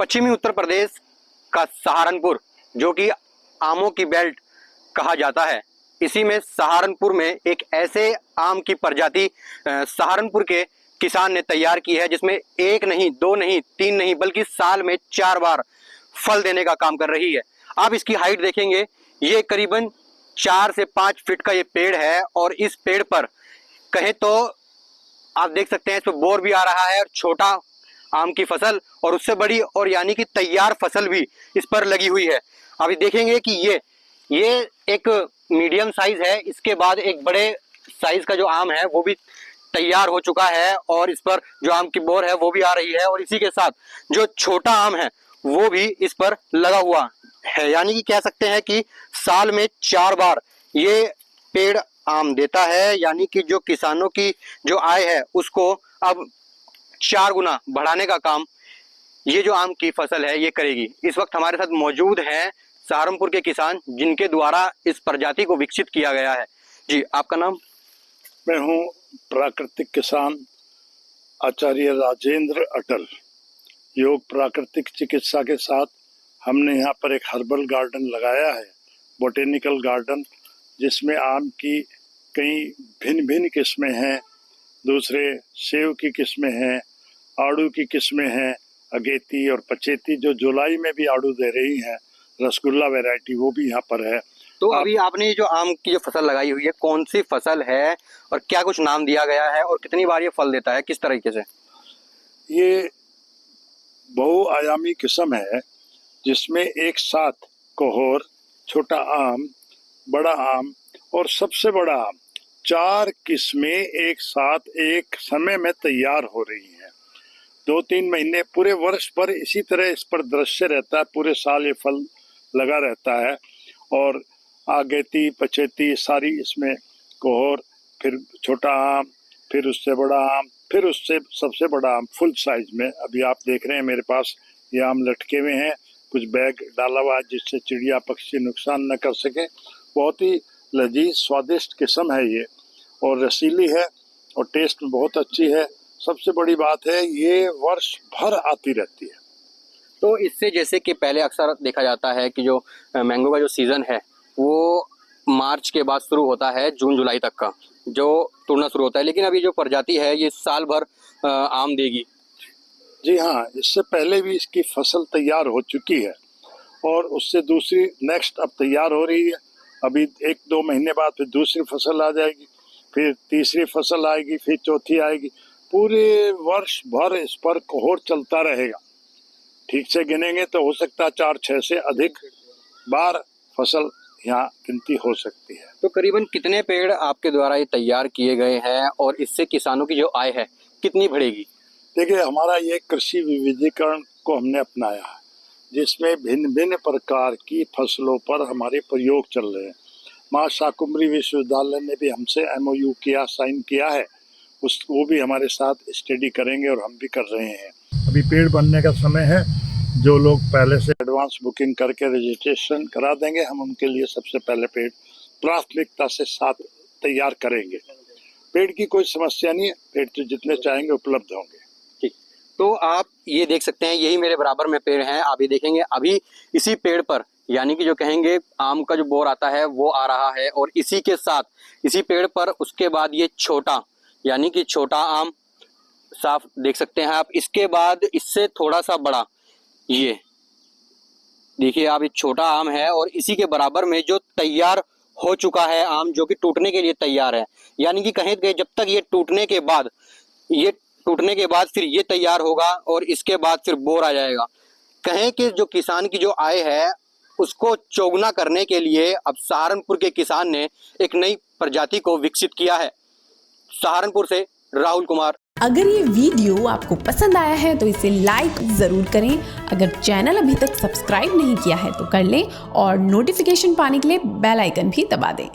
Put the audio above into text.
पश्चिमी उत्तर प्रदेश का सहारनपुर, जो कि आमों की बेल्ट कहा जाता है, इसी में सहारनपुर में एक ऐसे आम की प्रजाति सहारनपुर के किसान ने तैयार की है, जिसमें एक नहीं, दो नहीं, तीन नहीं, बल्कि साल में 4 बार फल देने का काम कर रही है। आप इसकी हाइट देखेंगे, ये करीबन 4 से 5 फीट का ये पेड़ है और इस पेड़ पर कहें तो आप देख सकते हैं इस पर बोर भी आ रहा है और छोटा आम की फसल और उससे बड़ी और यानी कि तैयार फसल भी इस पर लगी हुई है। अभी देखेंगे कि ये एक मीडियम साइज है, इसके बाद एक बड़े साइज का जो आम है वो भी तैयार हो चुका है और इस पर जो आम की बोर है वो भी आ रही है और इसी के साथ जो छोटा आम है वो भी इस पर लगा हुआ है। यानी कि कह सकते हैं कि साल में 4 बार ये पेड़ आम देता है, यानी कि जो किसानों की जो आय है उसको अब 4 गुना बढ़ाने का काम ये जो आम की फसल है ये करेगी। इस वक्त हमारे साथ मौजूद हैं सहारनपुर के किसान, जिनके द्वारा इस प्रजाति को विकसित किया गया है। जी, आपका नाम? मैं हूँ प्राकृतिक किसान आचार्य राजेंद्र अटल। योग प्राकृतिक चिकित्सा के साथ हमने यहाँ पर एक हर्बल गार्डन लगाया है, बोटेनिकल गार्डन, जिसमें आम की कई भिन्न भिन्न किस्में हैं, दूसरे सेव की किस्में हैं, आड़ू की किस्में हैं, अगेती और पचेती जो जुलाई में भी आड़ू दे रही हैं, रसगुल्ला वैरायटी वो भी यहाँ पर है। तो अभी आपने जो आम की जो फसल लगाई हुई है, कौन सी फसल है और क्या कुछ नाम दिया गया है और कितनी बार ये फल देता है, किस तरीके से? ये बहुआयामी किस्म है जिसमें एक साथ कोहोर, छोटा आम, बड़ा आम और सबसे बड़ा आम, 4 किस्में एक साथ एक समय में तैयार हो रही हैं। 2-3 महीने पूरे वर्ष भर इसी तरह इस पर दृश्य रहता है, पूरे साल ये फल लगा रहता है। और आगेती, पचेती सारी इसमें कोहोर, फिर छोटा आम, फिर उससे बड़ा आम, फिर उससे सबसे बड़ा आम फुल साइज में। अभी आप देख रहे हैं मेरे पास ये आम लटके हुए हैं, कुछ बैग डाला हुआ है जिससे चिड़िया पक्षी नुकसान न कर सके। बहुत ही लजीज स्वादिष्ट किस्म है ये और रसीली है और टेस्ट में बहुत अच्छी है। सबसे बड़ी बात है ये वर्ष भर आती रहती है। तो इससे जैसे कि पहले अक्सर देखा जाता है कि जो मैंगो का जो सीज़न है वो मार्च के बाद शुरू होता है, जून जुलाई तक का जो तोड़ना शुरू होता है, लेकिन अभी जो प्रजाति है ये साल भर आम देगी। जी हाँ, इससे पहले भी इसकी फसल तैयार हो चुकी है और उससे दूसरी नेक्स्ट अब तैयार हो रही है। अभी 1-2 महीने बाद फिर दूसरी फसल आ जाएगी, फिर तीसरी फसल आएगी, फिर चौथी आएगी। पूरे वर्ष भर इस पर कोहोर चलता रहेगा। ठीक से गिनेंगे तो हो सकता है 4-6 से अधिक बार फसल यहाँ गिनती हो सकती है। तो करीबन कितने पेड़ आपके द्वारा ये तैयार किए गए हैं और इससे किसानों की जो आय है कितनी बढ़ेगी? देखिए, हमारा ये कृषि विविधीकरण को हमने अपनाया है, जिसमें भिन्न भिन्न प्रकार की फसलों पर हमारे प्रयोग चल रहे हैं। माँ शाकुंभरी विश्वविद्यालय ने भी हमसे MOU किया, साइन किया है, वो भी हमारे साथ स्टडी करेंगे और हम भी कर रहे हैं। अभी पेड़ बनने का समय है, जो लोग पहले से एडवांस बुकिंग करके रजिस्ट्रेशन करा देंगे, हम उनके लिए सबसे पहले पेड़ प्राथमिकता से साथ तैयार करेंगे। पेड़ की कोई समस्या नहीं है, पेड़ तो जितने चाहेंगे उपलब्ध होंगे। ठीक, तो आप ये देख सकते हैं, यही मेरे बराबर में पेड़ हैं। आप ये देखेंगे अभी इसी पेड़ पर यानी कि जो कहेंगे आम का जो बोर आता है वो आ रहा है और इसी के साथ इसी पेड़ पर उसके बाद ये छोटा यानी कि छोटा आम साफ देख सकते हैं आप। इसके बाद इससे थोड़ा सा बड़ा ये देखिए आप, ये छोटा आम है और इसी के बराबर में जो तैयार हो चुका है आम, जो कि टूटने के लिए तैयार है। यानी कि कहें कि जब तक ये टूटने के बाद फिर ये तैयार होगा और इसके बाद फिर बोर आ जाएगा। कहें कि जो किसान की जो आय है उसको चौगुना करने के लिए अब सहारनपुर के किसान ने एक नई प्रजाति को विकसित किया है। सहारनपुर से राहुल कुमार। अगर ये वीडियो आपको पसंद आया है तो इसे लाइक ज़रूर करें। अगर चैनल अभी तक सब्सक्राइब नहीं किया है तो कर लें और नोटिफिकेशन पाने के लिए बेल आइकन भी दबा दें।